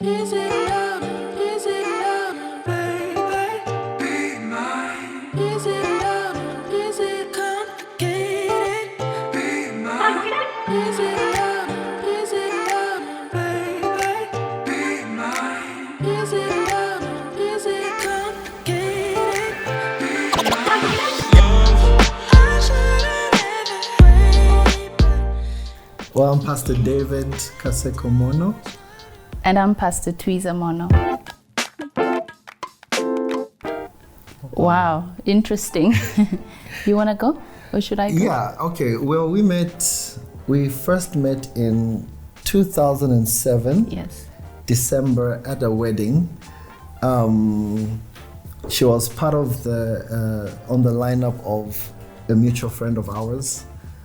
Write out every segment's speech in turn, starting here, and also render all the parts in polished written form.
Is it love? Is it love? Baby, be mine. Is it love? Is it complicated? Be mine. Is it love? Is it love? Baby, be mine. Is it love? Is it complicated? Be mine. I should've never waited. Well, I'm Pastor David Moono. And I'm Pastor Twiza Moono. Wow, interesting. You want to go or should I go? Yeah, okay. Well, we first met in 2007, Yes. December, at a wedding. She was part of on the lineup of a mutual friend of ours.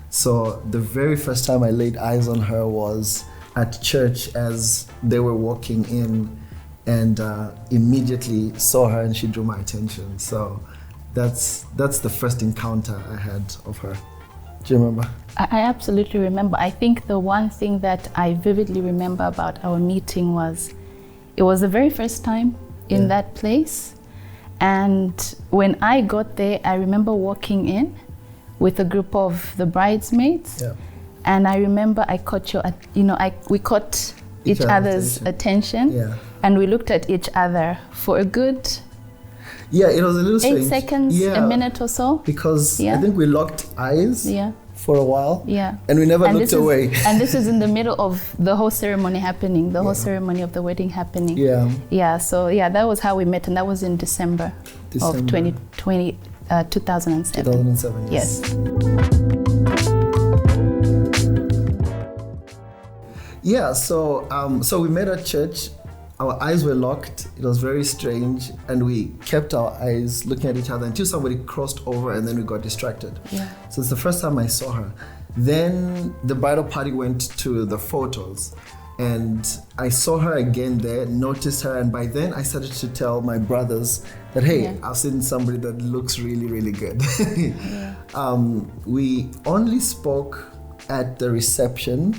So the very first time I laid eyes on her was at church as they were walking in, and immediately saw her and she drew my attention. So that's the first encounter I had of her. Do you remember? I absolutely remember. I think the one thing that I vividly remember about our meeting was it was the very first time in that place. And when I got there, I remember walking in with a group of the bridesmaids. Yeah. And I remember I caught we caught each other's attention. Yeah. And we looked at each other for a good Yeah, it was a little 8 strange. seconds, Yeah, a minute or so. because Yeah. I think we locked eyes for a while. Yeah. And we never looked this away. And this is in the middle of the whole ceremony happening, the whole ceremony of the wedding happening. Yeah. Yeah, so that was how we met, and that was in December. Of 2007. 2007, yes. Yeah, so we met at church. Our eyes were locked. It was very strange, and we kept our eyes looking at each other until somebody crossed over, and then we got distracted. Yeah. So it's the first time I saw her. Then the bridal party went to the photos, and I saw her again there, noticed her, and by then I started to tell my brothers that, hey, I've seen somebody that looks really, really good. We only spoke at the reception.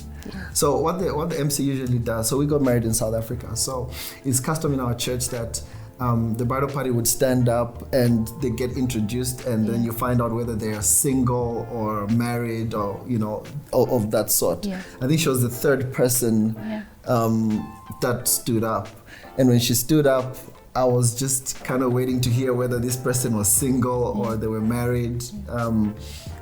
So what the MC usually does, so we got married in South Africa. So it's custom in our church that the bridal party would stand up and they get introduced, and then you find out whether they are single or married or, of that sort. Yeah. I think she was the third person that stood up. And when she stood up, I was just kind of waiting to hear whether this person was single or they were married.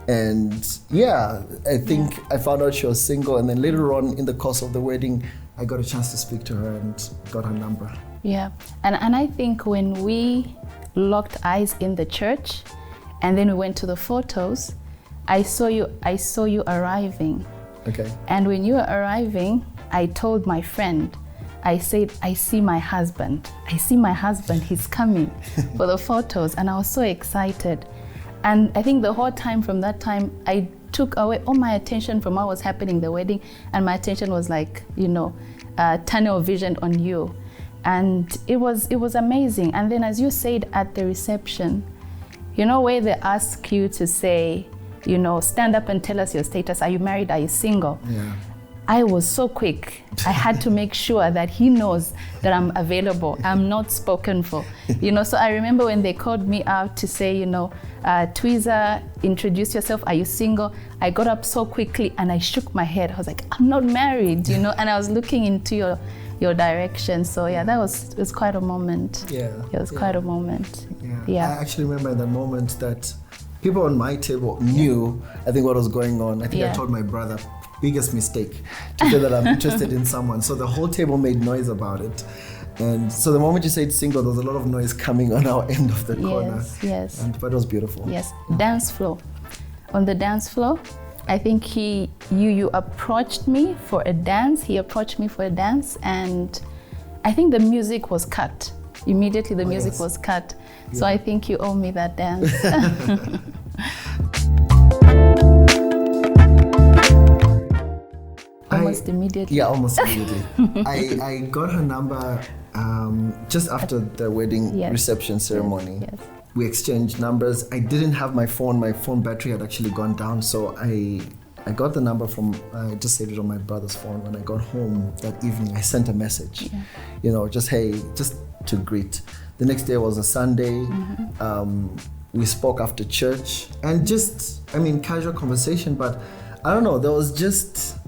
And I think I found out she was single, and then later on in the course of the wedding, I got a chance to speak to her and got her number. Yeah, and I think when we locked eyes in the church, and then we went to the photos, I saw you arriving. Okay. And when you were arriving, I told my friend, I said, I see my husband, he's coming for the photos, and I was so excited. And I think the whole time from that time, I took away all my attention from what was happening in the wedding, and my attention was like, tunnel vision on you. And it was amazing. And then as you said at the reception, where they ask you to say, stand up and tell us your status. Are you married? Are you single? Yeah. I was so quick. I had to make sure that he knows that I'm available. I'm not spoken for. So I remember when they called me out to say, Twiza, introduce yourself. Are you single? I got up so quickly and I shook my head. I was like, I'm not married, and I was looking into your direction. So it was quite a moment. Yeah. It was quite a moment. Yeah. I actually remember in that moment that people on my table knew, I think, what was going on. I think I told my brother, biggest mistake, to say that I'm interested in someone. So the whole table made noise about it. And so the moment you said single, there was a lot of noise coming on our end of the corner. Yes. But it was beautiful. Yes. Dance floor. On the dance floor, I think you approached me for a dance. He approached me for a dance, and I think the music was cut. Immediately the music was cut. So I think you owe me that dance. Almost immediately. Yeah, almost immediately. I got her number just after the wedding reception ceremony. Yes. We exchanged numbers. I didn't have my phone. My phone battery had actually gone down, so I I got the number from, I just saved it on my brother's phone. When I got home that evening, I sent a message, just, hey, just to greet. The next day was a Sunday. We spoke after church and just, casual conversation, but I don't know, there was just,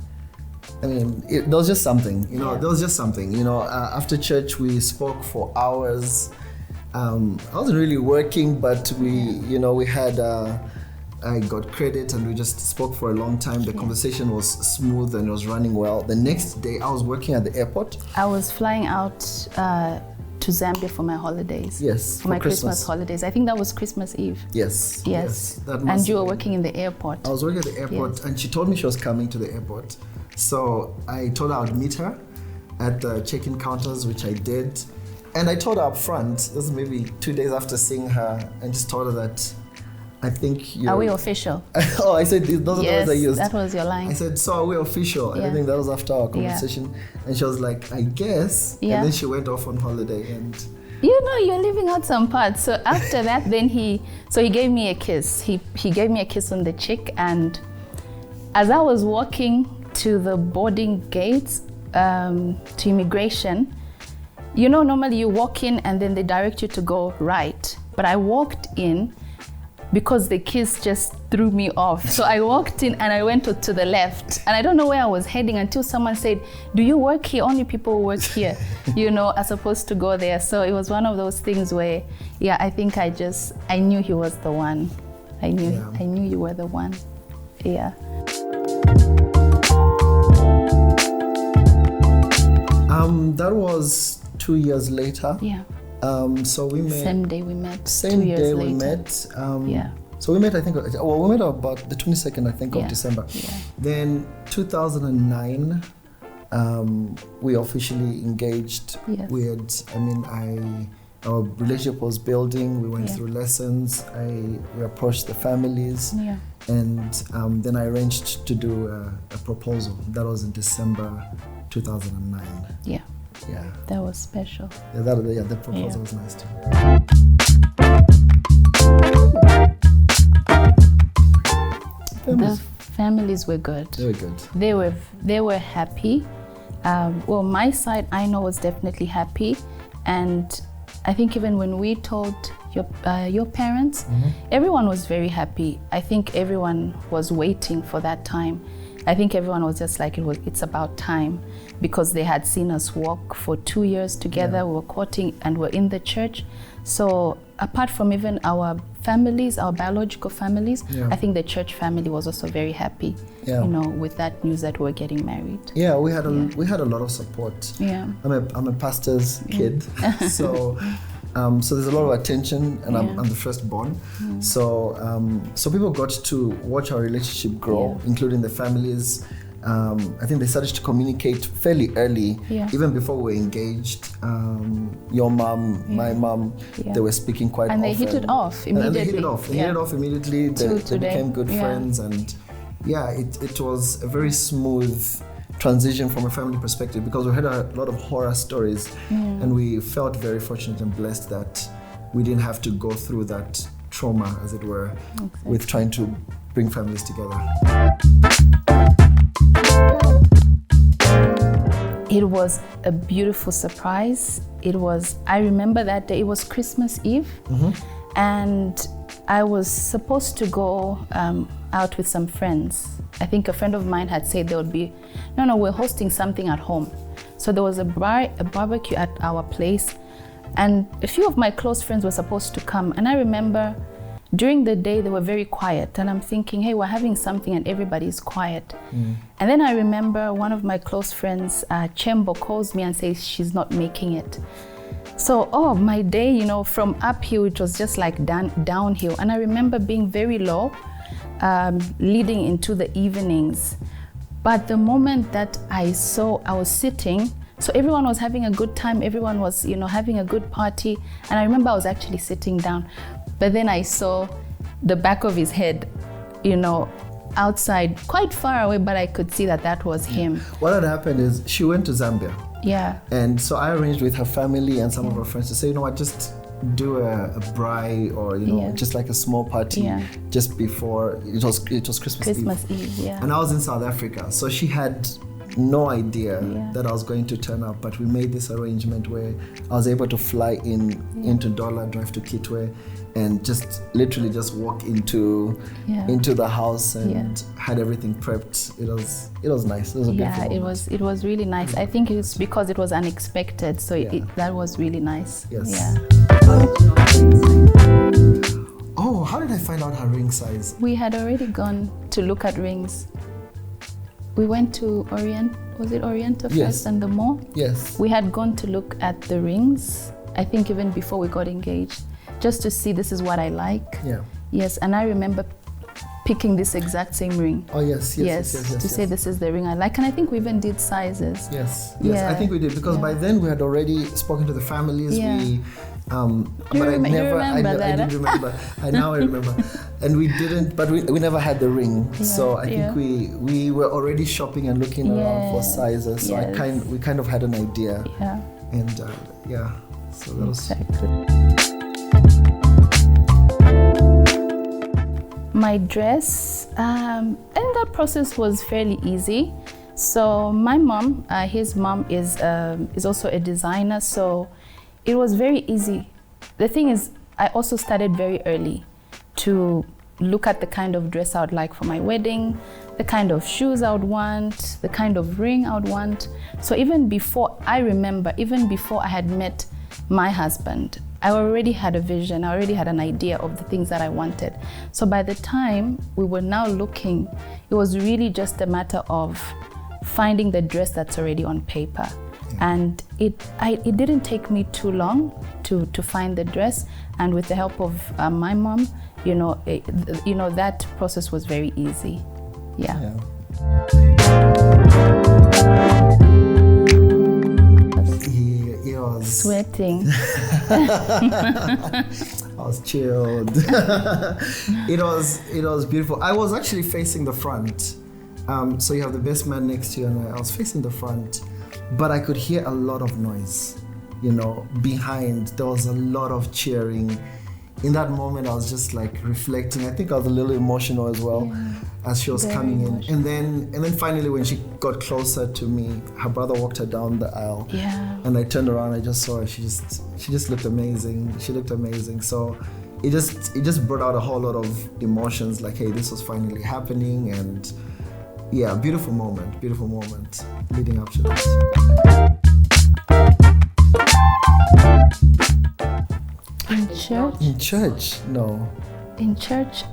there was just something, there was just something, after church we spoke for hours. I wasn't really working, but we had, I got credit and we just spoke for a long time. The conversation was smooth and it was running well. The next day I was working at the airport. I was flying out to Zambia for my holidays. Yes, for my Christmas holidays. I think that was Christmas Eve. Yes. And you were working in the airport. I was working at the airport, and she told me she was coming to the airport. So I told her I would meet her at the check-in counters, which I did. And I told her up front, this was maybe 2 days after seeing her, and just told her that I think you... Are we official? Oh, I said, those are the words I used. That was your line. I said, so are we official? Yeah. I think that was after our conversation. And she was like, I guess. Yeah. And then she went off on holiday and... You're leaving out some parts. So after that, then he gave me a kiss. He gave me a kiss on the cheek, and as I was walking to the boarding gates, to immigration, normally you walk in and then they direct you to go right. But I walked in because the kiss just threw me off. So I walked in and I went to the left. And I don't know where I was heading until someone said, do you work here? Only people who work here, are supposed to go there. So it was one of those things where, I think I knew he was the one. I knew you were the one. Yeah. That was 2 years later. Yeah. So we met. Same day we met. Same 2 years day later. we met. So we met, I think, we met about the 22nd, I think, of December. Yeah. Then 2009, we officially engaged. Yes. We had, our relationship was building. We went through lessons. We approached the families. Yeah. And then I arranged to do a proposal. That was in December 2009. Yeah. Yeah. That was special. The proposal was nice too. The families were good. They were good. They were happy. My side I know was definitely happy, and I think even when we told your parents, everyone was very happy. I think everyone was waiting for that time. I think everyone was just like, it's about time, because they had seen us walk for 2 years together. We were courting and we're in the church. So apart from even our families, our biological families, I think the church family was also very happy, with that news that we're getting married. Yeah, we had a lot of support. Yeah. I'm a pastor's kid, so there's a lot of attention, and I'm the firstborn. So people got to watch our relationship grow, including the families. I think they started to communicate fairly early, even before we were engaged. Your mom, my mom, they were speaking quite often. And they hit it off immediately. And they hit it off. They hit it off immediately. They became good friends, and it was a very smooth transition from a family perspective, because we had a lot of horror stories, and we felt very fortunate and blessed that we didn't have to go through that trauma, as it were, with trying to bring families together. It was a beautiful surprise. I remember that day, it was Christmas Eve, and I was supposed to go out with some friends. I think a friend of mine had said there would be, we're hosting something at home. So there was a barbecue at our place, and a few of my close friends were supposed to come. And I remember during the day they were very quiet, and I'm thinking, hey, we're having something and everybody's quiet. And then I remember one of my close friends, Chembo, calls me and says she's not making it. So, my day, from uphill, it was just like downhill. And I remember being very low, leading into the evenings. But the moment that I was sitting, so everyone was having a good time, everyone was, having a good party. And I remember I was actually sitting down. But then I saw the back of his head, outside, quite far away, but I could see that was him. What had happened is she went to Zambia. Yeah. And so I arranged with her family and some of her friends to say, just do a braai or just like a small party just before it was Christmas Eve. Yeah. And I was in South Africa, so she had no idea that I was going to turn up, but we made this arrangement where I was able to fly into Dola, drive to Kitwe, and just literally just walk into the house and had everything prepped. It was nice. It was a beautiful moment. it was really nice. I think it's because it was unexpected, so that was really nice. Yes. Oh, how did I find out her ring size? We had already gone to look at rings. We went to Oriental first and the mall? Yes. We had gone to look at the rings, I think even before we got engaged, just to see this is what I like. Yeah. Yes, and I remember picking this exact same ring. Oh, yes. To say this is the ring I like. And I think we even did sizes. Yes, I think we did, because by then we had already spoken to the families. Yeah. But I didn't remember. I remember. And we didn't, but we never had the ring. So I think we were already shopping and looking around for sizes. So we kind of had an idea. Yeah. And so that was my dress. And that process was fairly easy. So my mom, his mom is also a designer, so it was very easy. The thing is, I also started very early to look at the kind of dress I would like for my wedding, the kind of shoes I would want, the kind of ring I would want. So even before I had met my husband, I already had a vision, I already had an idea of the things that I wanted. So by the time we were now looking, it was really just a matter of finding the dress that's already on paper. And it didn't take me too long to find the dress, and with the help of my mom, that process was very easy. Yeah. It was sweating. I was chilled. It was beautiful. I was actually facing the front. So you have the best man next to you, and I was facing the front. But I could hear a lot of noise, behind. There was a lot of cheering. In that moment, I was just like reflecting. I think I was a little emotional as well as she was coming in. And then finally, when she got closer to me, her brother walked her down the aisle. Yeah. And I turned around, I just saw her. She just looked amazing. She looked amazing. So it just brought out a whole lot of emotions. Like, hey, this was finally happening, and beautiful moment leading up to this. In church? No. In church,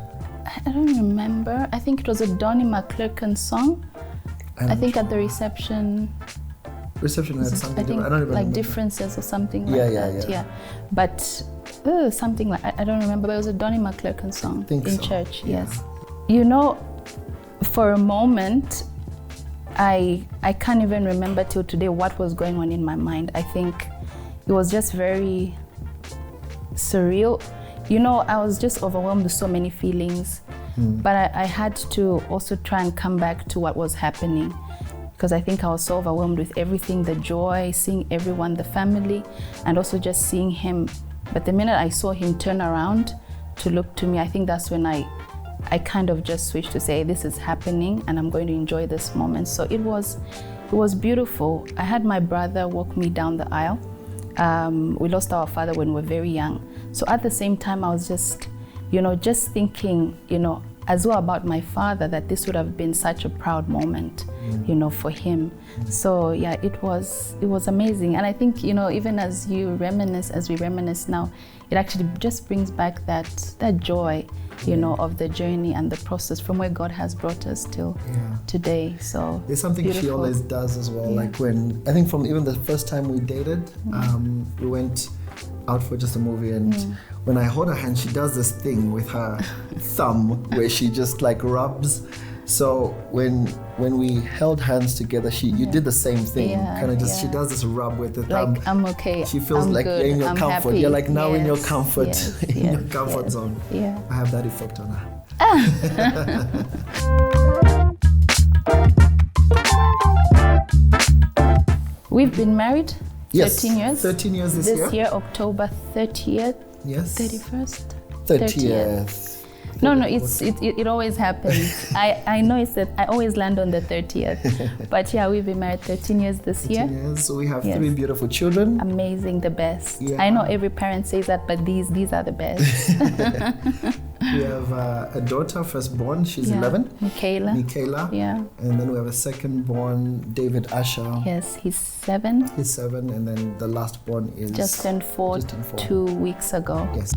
I don't remember. I think it was a Donnie McClurkin song. I think at the reception. Reception had something. I think I don't remember. Like differences or something like that. Yeah. But something like, I don't remember, but it was a Donnie McClurkin song in church. Yeah. Yes. For a moment, I can't even remember till today what was going on in my mind. I think it was just very surreal. I was just overwhelmed with so many feelings, but I had to also try and come back to what was happening, because I think I was so overwhelmed with everything, the joy, seeing everyone, the family, and also just seeing him. But the minute I saw him turn around to look to me, I think that's when I kind of just switched to say, this is happening and I'm going to enjoy this moment. So it was beautiful. I had my brother walk me down the aisle. We lost our father when we were very young. So at the same time, I was just thinking, as well about my father, that this would have been such a proud moment, for him. So yeah, it was amazing. And I think, even as we reminisce now, it actually just brings back that joy, of the journey and the process from where God has brought us till today. So there's something beautiful. She always does as well. Like when, I think from even the first time we dated, we went out for just a movie, and when I hold her hand, she does this thing with her thumb where she just like rubs. So when we held hands together, you did the same thing. She does this rub with the thumb. Like, I'm okay. She feels I'm like good. you're in your I'm comfort. happy. You're like now in your Yes, comfort, yes, in your comfort zone. Yeah. I have that effect on her. We've been married Yes. 13 years. 13 years this year. This year, October 30th. Yes. 31st. 30th. No, it always happens. I know it's that I always land on the 30th. But yeah, we've been married 13 years this year. 13 years. So we have Yes. 3 beautiful children. Amazing, the best. Yeah. I know every parent says that, but these are the best. We have a daughter, firstborn. She's Yeah. 11. Michaela. Yeah. And then we have a secondborn, David Asher. Yes, he's 7. He's 7. And then the lastborn is Just turned 4 Just turned 4. 2 weeks ago. Yes.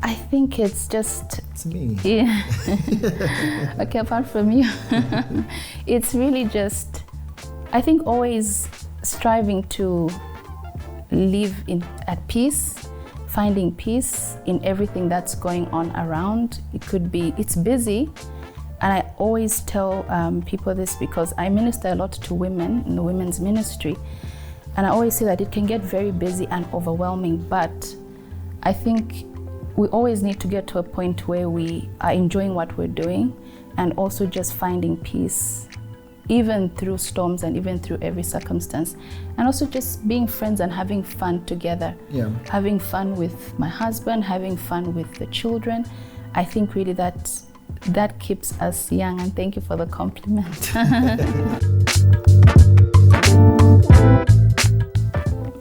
I think it's just It's me. yeah. Okay, apart from you, it's really just, I think, always striving to live at peace, finding peace in everything that's going on around. It's busy, and I always tell people this because I minister a lot to women in the women's ministry, and I always say that it can get very busy and overwhelming, but I think we always need to get to a point where we are enjoying what we're doing and also just finding peace, even through storms and even through every circumstance. And also just being friends and having fun together. Yeah. Having fun with my husband, having fun with the children. I think really that keeps us young, and thank you for the compliment.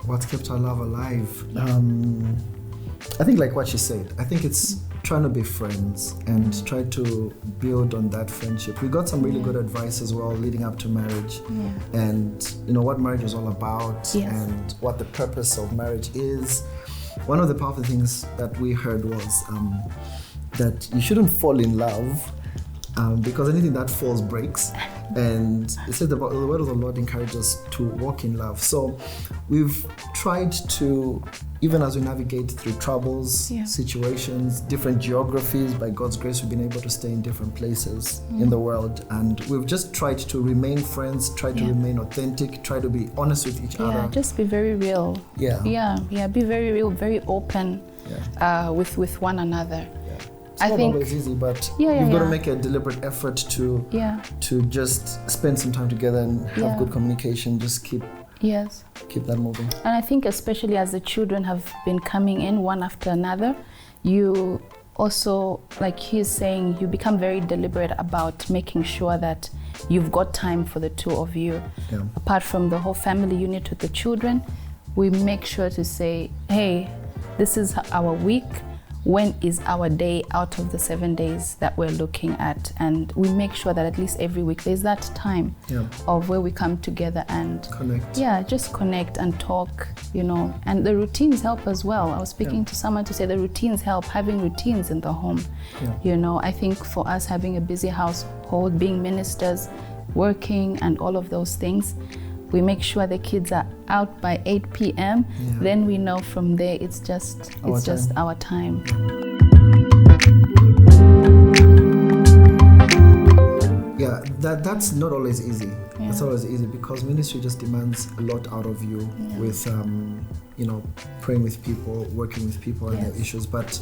What's kept our love alive? I think like what she said, I think it's trying to be friends and try to build on that friendship. We got some really good advice as well leading up to marriage, and what marriage is all about, Yes. and what the purpose of marriage is. One of the powerful things that we heard was that you shouldn't fall in love because anything that falls breaks. And it said about the word of the Lord encourages us to walk in love. So we've tried to, even as we navigate through troubles, situations, different geographies, by God's grace, we've been able to stay in different places in the world. And we've just tried to remain friends, try to remain authentic, try to be honest with each other. Just be very real. Yeah. Be very real, very open with one another. It's not always easy, but you've got to make a deliberate effort to just spend some time together and have good communication. Just keep that moving. And I think especially as the children have been coming in one after another, you also, like he's saying, you become very deliberate about making sure that you've got time for the two of you. Yeah. Apart from the whole family unit with the children, we make sure to say, hey, this is our week. When is our day out of the 7 days that we're looking at? And we make sure that at least every week there's that time of where we come together and connect. Just connect and talk, and the routines help as well. I was speaking to someone to say the routines help, having routines in the home. I think for us, having a busy household, being ministers, working and all of those things, we make sure the kids are out by 8 p.m. Then we know from there it's just our time. Yeah, that's not always easy. That's not always easy because ministry just demands a lot out of you with praying with people, working with people and their issues. But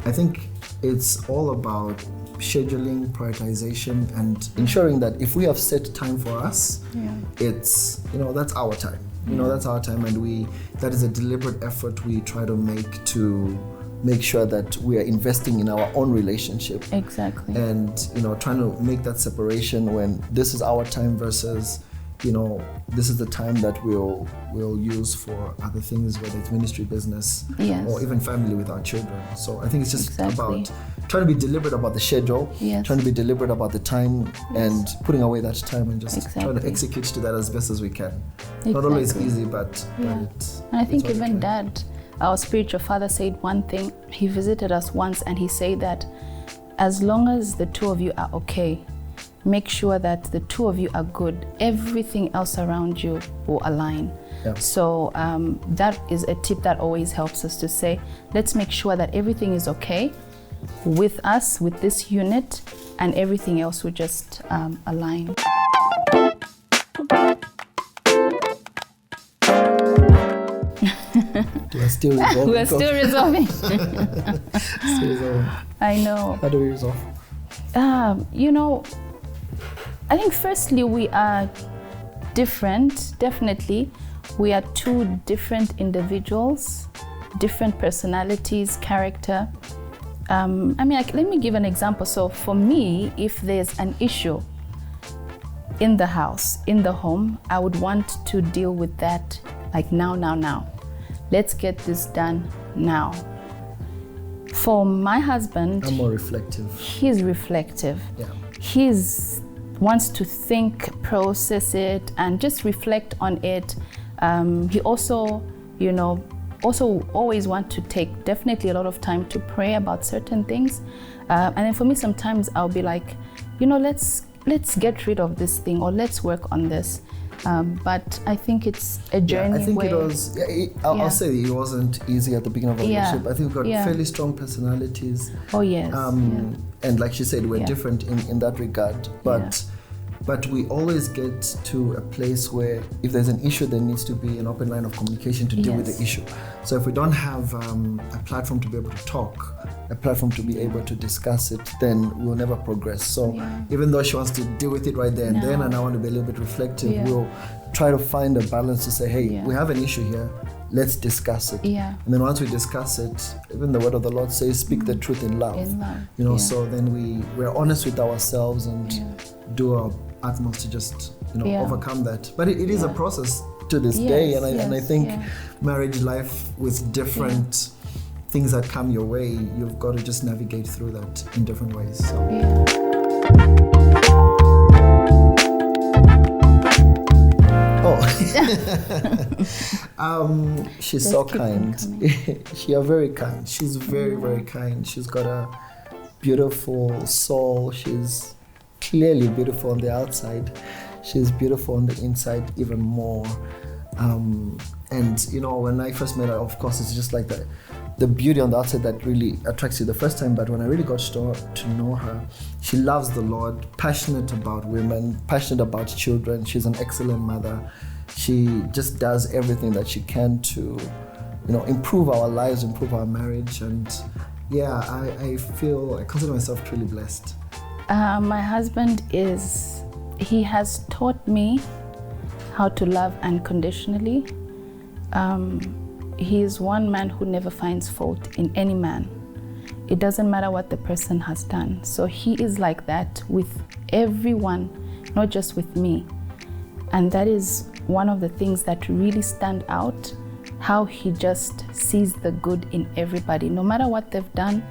I think it's all about scheduling, prioritization, and ensuring that if we have set time for us, it's that's our time. That's our time, and that is a deliberate effort we try to make sure that we are investing in our own relationship. Exactly. And trying to make that separation when this is our time versus this is the time that we'll use for other things, whether it's ministry, business, or even family with our children. So I think it's just about trying to be deliberate about the schedule, trying to be deliberate about the time, and putting away that time and just trying to execute to that as best as we can. Not always easy, but and I think even Dad, our spiritual father, said one thing. He visited us once and he said that as long as the two of you are okay, make sure that the two of you are good, everything else around you will align. So that is a tip that always helps us to say, let's make sure that everything is okay with us, with this unit, and everything else will just align. We're still resolving. We're still resolving. Still resolving. I know. How do we resolve? I think firstly we are different, definitely. We are two different individuals, different personalities, character. I mean, like, let me give an example. So for me, if there's an issue in the house, in the home, I would want to deal with that like now. Let's get this done now. For my husband, I'm more reflective. he's reflective. Yeah. He's wants to think, process it, and just reflect on it. He also, also always want to take definitely a lot of time to pray about certain things. And then for me, sometimes I'll be like, let's get rid of this thing, or let's work on this. But I think it's a journey. I think where, it was. I'll say it wasn't easy at the beginning of our relationship. I think we've got fairly strong personalities. Oh yes. And like she said, we're different in that regard. But we always get to a place where if there's an issue, there needs to be an open line of communication to deal with the issue. So if we don't have a platform to be able to talk, a platform to be able to discuss it, then we'll never progress. So even though she wants to deal with it right there and then, and I want to be a little bit reflective, we'll try to find a balance to say, hey, we have an issue here, let's discuss it. And then once we discuss it, even the word of the Lord says, speak the truth in love. So then we're honest with ourselves and do our utmost to just overcome that. But it is a process to this day, and I think marriage life with different things that come your way, you've got to just navigate through that in different ways. She's so kind. She are very kind. She's very, very kind. She's got a beautiful soul. She's clearly beautiful on the outside. She's beautiful on the inside even more. And when I first met her, of course, it's just like the beauty on the outside that really attracts you the first time. But when I really got to know her, she loves the Lord, passionate about women, passionate about children. She's an excellent mother. She just does everything that she can to, improve our lives, improve our marriage. And I consider myself truly blessed. My husband he has taught me how to love unconditionally. He is one man who never finds fault in any man. It doesn't matter what the person has done. So he is like that with everyone, not just with me. And that is one of the things that really stand out, how he just sees the good in everybody. No matter what they've done,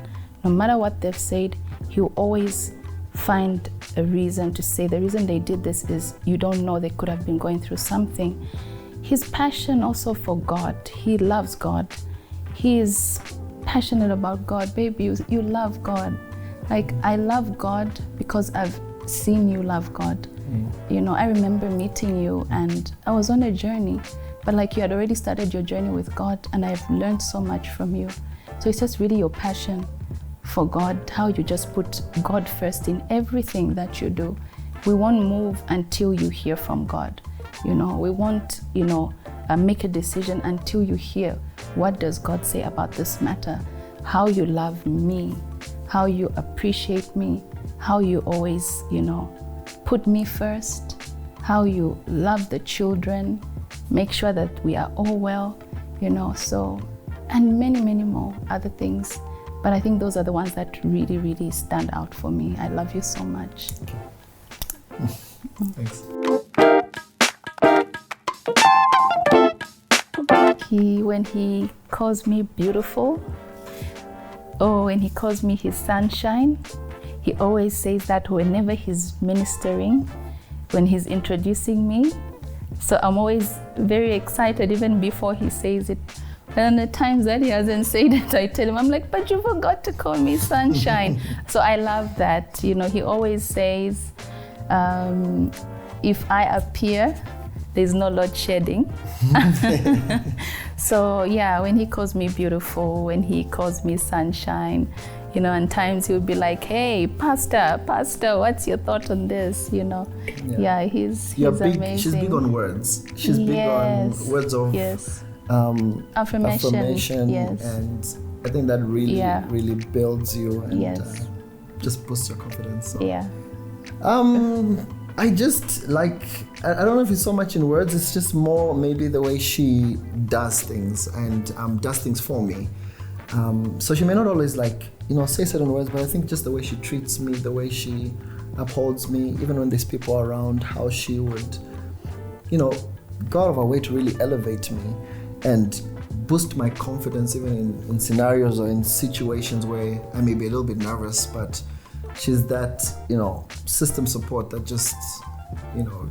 no matter what they've said, he'll always find a reason to say the reason they did this is you don't know, they could have been going through something. His passion also for God, he loves God. He is passionate about God. Baby, you love God. Like, I love God because I've seen you love God. I remember meeting you and I was on a journey, but like you had already started your journey with God, and I've learned so much from you. So it's just really your passion for God, how you just put God first in everything that you do. We won't move until you hear from God. We won't, make a decision until you hear what does God say about this matter, how you love me, how you appreciate me, how you always, put me first, how you love the children, make sure that we are all well, so, and many, many more other things. But I think those are the ones that really, really stand out for me. I love you so much. Thanks. When he calls me beautiful, or when he calls me his sunshine, he always says that whenever he's ministering, when he's introducing me. So I'm always very excited even before he says it. And the times that he hasn't said it, I tell him, I'm like, but you forgot to call me sunshine. So I love that. He always says, if I appear, there's no load shedding. So when he calls me beautiful, when he calls me sunshine, and times he'll be like, hey, Pastor, what's your thought on this? He's amazing. She's big on words. She's big on words of affirmation. Yes. And I think that really builds you and just boosts your confidence. So. I just like, I don't know if it's so much in words, it's just more maybe the way she does things and does things for me. So she may not always like, say certain words, but I think just the way she treats me, the way she upholds me, even when there's people around, how she would, go out of her way to really elevate me and boost my confidence even in scenarios or in situations where I may be a little bit nervous, but she's that, system support that just,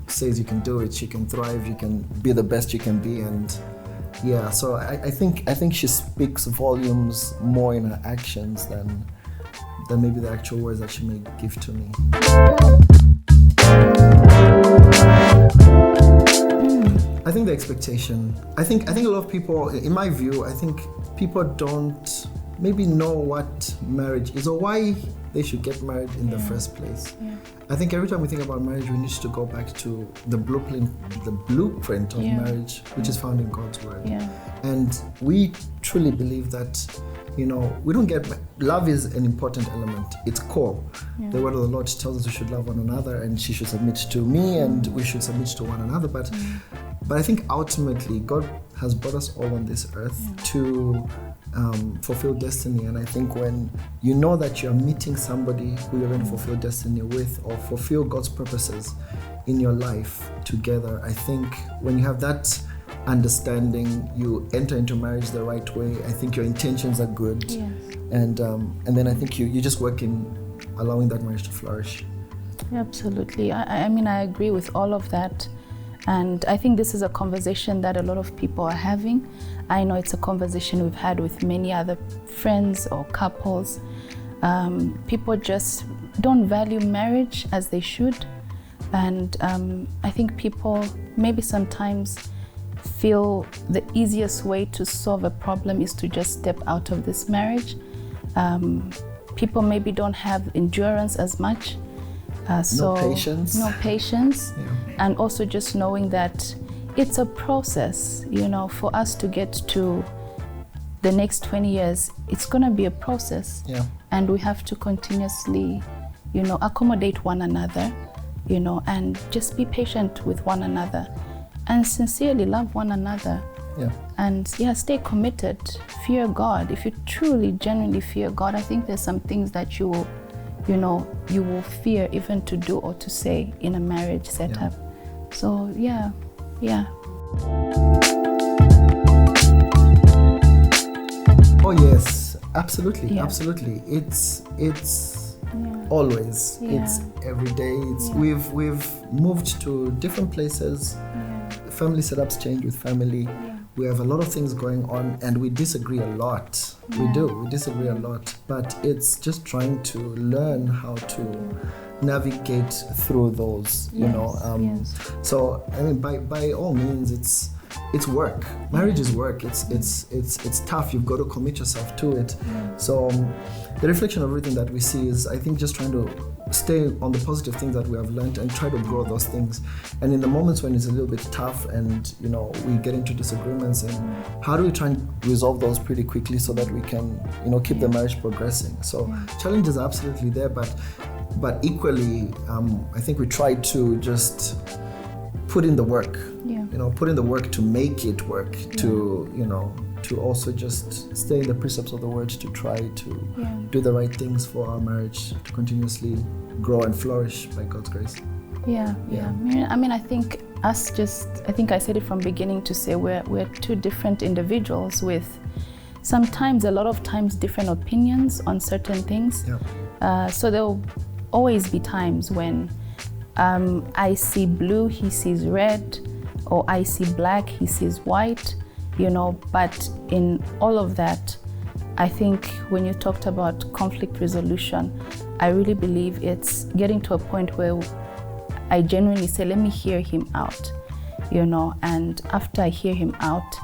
says you can do it, you can thrive, you can be the best you can be. And yeah, so I think she speaks volumes more in her actions than maybe the actual words that she may give to me. I think the expectation. I think a lot of people, in my view, I think people don't maybe know what marriage is or why they should get married in the first place. Yeah. I think every time we think about marriage, we need to go back to the blueprint of marriage, which is found in God's word. Yeah. And we truly believe that, we don't get, love is an important element. It's core. Yeah. The word of the Lord tells us we should love one another and she should submit to me and we should submit to one another. But I think ultimately God has brought us all on this earth to fulfill destiny. And I think when you know that you're meeting somebody who you're going to fulfill destiny with or fulfill God's purposes in your life together, I think when you have that understanding, you enter into marriage the right way. I think your intentions are good. Yes. And then I think you just work in allowing that marriage to flourish. Absolutely. I mean, I agree with all of that. And I think this is a conversation that a lot of people are having. I know it's a conversation we've had with many other friends or couples. People just don't value marriage as they should. And I think people maybe sometimes feel the easiest way to solve a problem is to just step out of this marriage. People maybe don't have endurance as much. No patience. Yeah. And also just knowing that it's a process, for us to get to the next 20 years, it's going to be a process. Yeah. And we have to continuously, accommodate one another, and just be patient with one another and sincerely love one another. Yeah. And stay committed, fear God. If you truly, genuinely fear God, I think there's some things that you will fear even to do or to say in a marriage setup. Yeah. So, yeah. Oh yes, absolutely. It's always. Yeah. It's every day. We've moved to different places. Yeah. Family setups change with family. Yeah. We have a lot of things going on and we disagree a lot. Yeah. We disagree a lot, but it's just trying to learn how to navigate through those, Yes. So, I mean, by all means, it's work. Marriage is work. It's tough. You've got to commit yourself to it. Yeah. So the reflection of everything that we see is, I think, just trying to stay on the positive things that we have learned and try to grow those things. And in the moments when it's a little bit tough and, we get into disagreements, and how do we try and resolve those pretty quickly so that we can, keep the marriage progressing. So challenges are absolutely there, but equally, I think we try to just put in the work, put in the work to make it work, to also just stay in the precepts of the word, to try to do the right things for our marriage to continuously grow and flourish by God's grace. Yeah. I mean, I think I said it from beginning to say we're two different individuals with sometimes, a lot of times, different opinions on certain things. Yeah. So there'll always be times when I see blue, he sees red, or I see black, he sees white, but in all of that, I think when you talked about conflict resolution, I really believe it's getting to a point where I genuinely say, let me hear him out, and after I hear him out,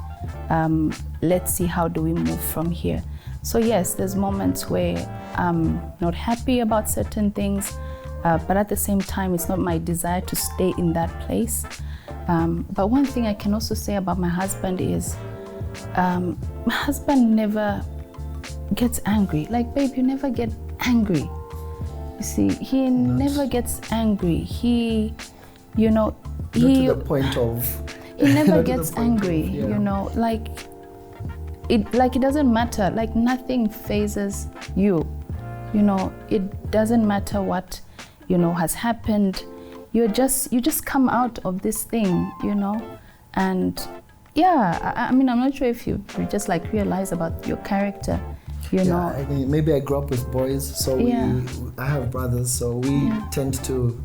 let's see how do we move from here. So yes, there's moments where I'm not happy about certain things, but at the same time, it's not my desire to stay in that place. But one thing I can also say about my husband is, my husband never gets angry. Like, babe, you never get angry. You see, he never gets angry. He, you know, Not to the point of. he never not to the gets point angry. of, yeah. You know, like it doesn't matter. Like nothing phases you. You know, it doesn't matter what, you know, has happened. You just come out of this thing, you know, and yeah. I mean, I'm not sure if you just like realize about your character. You know, I mean, maybe I grew up with boys, so I have brothers, so we tend to,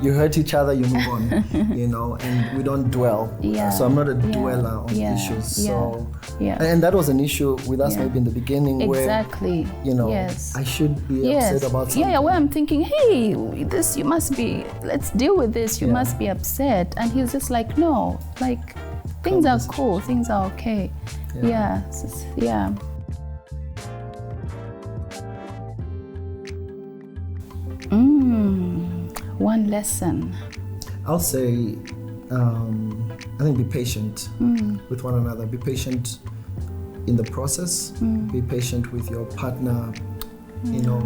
you hurt each other, you move on, you know, and we don't dwell. Yeah. So I'm not a dweller on issues. So, and that was an issue with us maybe in the beginning exactly. where, you know, I should be upset about something. Yeah, where I'm thinking, hey, this, you must be, let's deal with this, you must be upset. And he's just like, no, like, things are cool, things are okay. Yeah. One lesson. I'll say, I think be patient with one another. Be patient in the process. Be patient with your partner, you know,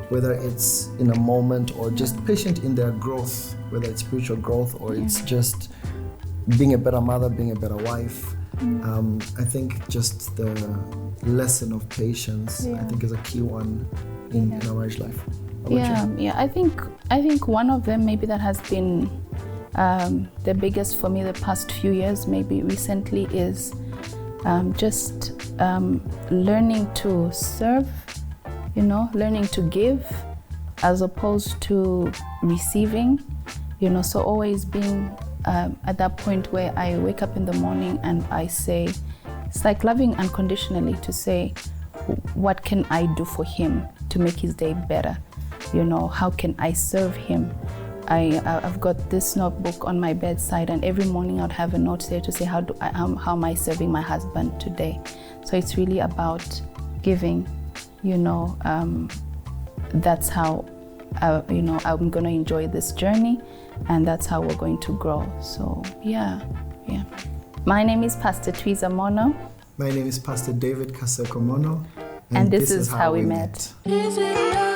whether it's in a moment or just patient in their growth, whether it's spiritual growth or it's just being a better mother, being a better wife. I think just the lesson of patience, I think, is a key one in our marriage life. I think one of them maybe that has been the biggest for me the past few years, maybe recently, is just learning to serve, you know, learning to give as opposed to receiving, you know, so always being at that point where I wake up in the morning and I say, it's like loving unconditionally, to say, what can I do for him to make his day better? You know, how can I serve him? I've got this notebook on my bedside, and every morning I'd have a note there to say, how am I serving my husband today? So it's really about giving, you know. That's how, you know, I'm going to enjoy this journey, and that's how we're going to grow. So yeah. My name is Pastor Twiza Moono. My name is Pastor David Moono. And this is how we met. Is it love?